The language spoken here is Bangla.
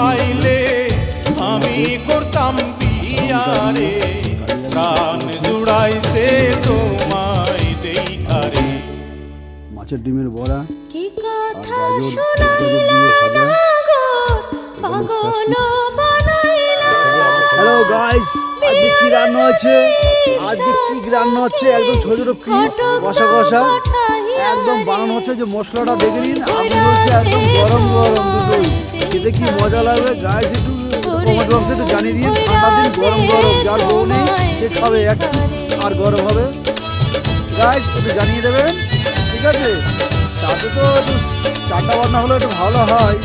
পাইলে আমি করতাম বিয়ারে, প্রাণ জুড়াইছে তোমায় দেখারে। মাছের ডিমের বড়া, কি কথা শুনাইলা না গো পাগল বানাইলা। হ্যালো গাইস, আজকে কি রান্না হচ্ছে? আজকে কি রান্না হচ্ছে? একদম ছোট ছোট পিস কষা কষা একদম বানানো হচ্ছে। যে মশলাটা দেখে নিন, আপনি হচ্ছে একদম গরম গরম দুটোই খেতে কি মজা লাগবে। গাইস একটু কমেন্ট বক্সে একটু জানিয়ে দিন, ঠান্ডা দিন গরম গরম, যার বউ নেই সে খাবে একটু আর গরম হবে। গাইস একটু জানিয়ে দেবেন, ঠিক আছে? তাতে তো একটু চারটা বান্না হলে একটু ভালো হয়।